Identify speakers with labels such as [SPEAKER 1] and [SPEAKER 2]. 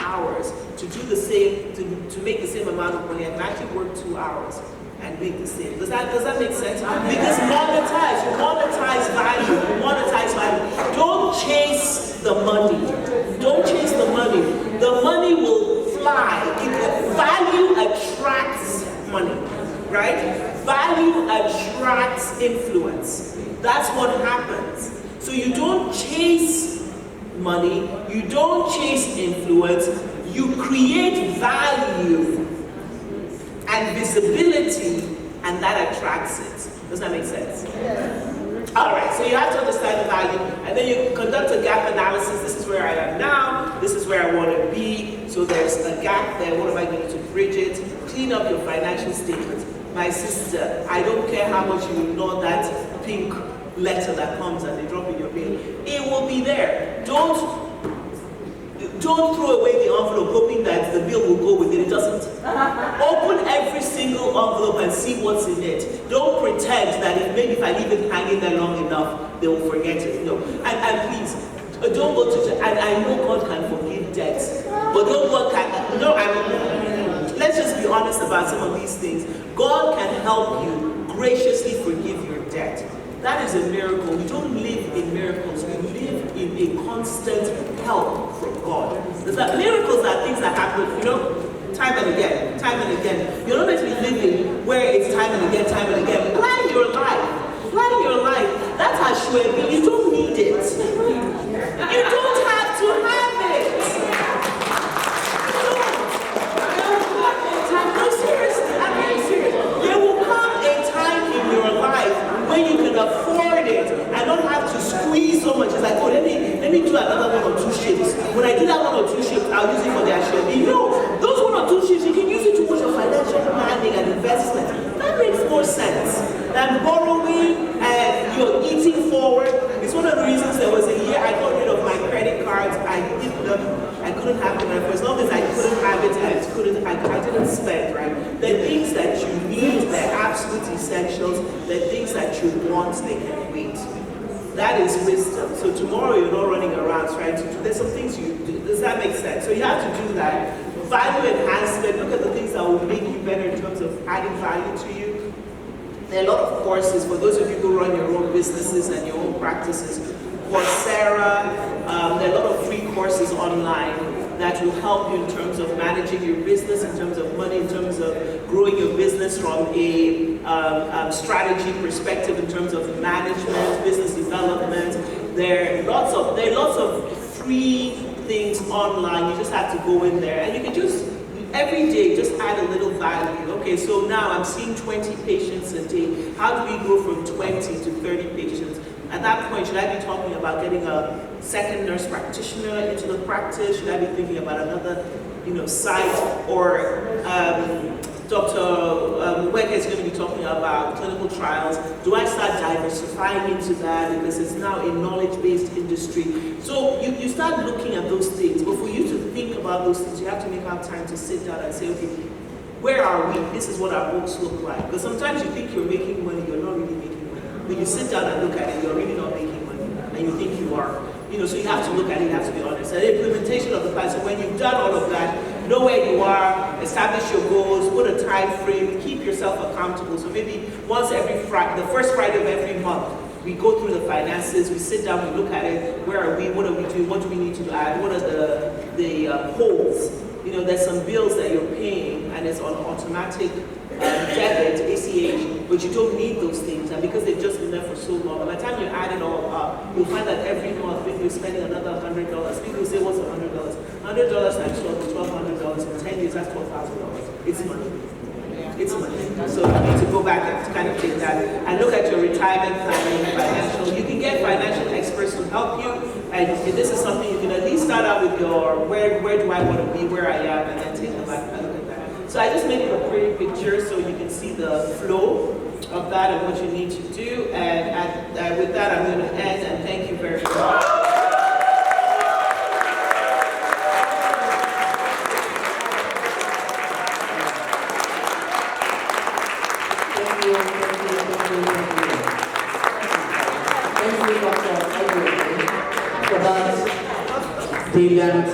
[SPEAKER 1] hours to do the same, to make the same amount of money, I can actually work 2 hours and make the same. Does that make sense? Because you monetize value. Don't chase the money. Don't chase the money. The money will fly. Value attracts money, right? Value attracts influence. That's what happens. So you don't chase money, you don't chase influence, you create value and visibility, and that attracts it. Does that make sense? Yeah. All right, so you have to understand the value, and then you conduct a gap analysis. This is where I am now, this is where I want to be, so there's a gap there, what am I going to bridge it? Clean up your financial statements. My sister, I don't care how much you ignore that pink letter that comes and they drop in your bill. It will be there. Don't throw away the envelope hoping that the bill will go with it. It doesn't. Open every single envelope and see what's in it. Don't pretend that maybe if I leave it hanging there long enough, they will forget it. No. And please, don't go to church. And I know God can forgive debts, but don't God can. No, let's just be honest about some of these things. God can help you graciously forgive your debt. That is a miracle. We don't live in miracles. We live in a constant help from God. Miracles are things that happen, time and again, time and again. You're not meant to be living where it's time and again, time and again. Plan your life. Plan your life. That's how Shwebe. You don't need it. You don't have to have it. No, seriously. I'm very serious. There will come a time in your life when you can afford it and not have to squeeze so much. It's like, let me do another 1 or 2 shifts. When I do that 1 or 2 shifts, I'll use it for the Ashwebi. No, those 1 or 2 shifts, you can use it towards your financial planning and investment. That makes more sense than borrowing and you're eating forward. It's one of the reasons there was a year I got rid of my credit cards. I couldn't have them. And for as long as I couldn't have it, I didn't spend, right? The things that you need, they're absolute essentials. The things that you want, they can wait. That is wisdom. So tomorrow you're not running around trying to do, there's some things you do. Does that make sense? So you have to do that. Value enhancement, look at the things that will make you better in terms of adding value to you. There are a lot of courses for those of you who run your own businesses and your own practices. Coursera, there are a lot of free courses online that will help you in terms of managing your business, in terms of money, in terms of growing your business from a strategy perspective, in terms of management, business development. There are lots of free things online. You just have to go in there and you can just every day just add a little value. Okay, so now I'm seeing 20 patients a day. How do we go from 20 to 30 patients? At that point, should I be talking about getting a second nurse practitioner into the practice? Should I be thinking about another, site? Or Dr. Weke is going to be talking about clinical trials. Do I start diversifying into that because it's now a knowledge-based industry? So you start looking at those things, but for you to think about those things, you have to make out time to sit down and say, okay, where are we? This is what our books look like. Because sometimes you think you're making money, you're not really making money. When you sit down and look at it, you're really not making money, and you think you are. So you have to look at it, you have to be honest. And the implementation of the plan, so when you've done all of that, know where you are, establish your goals, put a time frame, keep yourself accountable. So maybe once every Friday, the first Friday of every month, we go through the finances, we sit down, we look at it, where are we, what are we doing, what do we need to add, what are the holes. There's some bills that you're paying and it's on automatic debit, ACH, but you don't need those things, and because they've just been there for so long, by the time you add it all up, you'll find that every month maybe you're spending another $100. People say, what's $100? $100 times 12 is $1,200. In 10 years, that's $12,000. It's money. It's money. So you need to go back and kind of take that and look at your retirement planning, financial. You can get financial experts to help you, and this is something you can at least start out with your where do I want to be, where I am, and then take a look at that. So I just made it a pretty picture so you can see the flow of that and what you need to do. And with that, I'm going to end and thank you very much.
[SPEAKER 2] Brilliant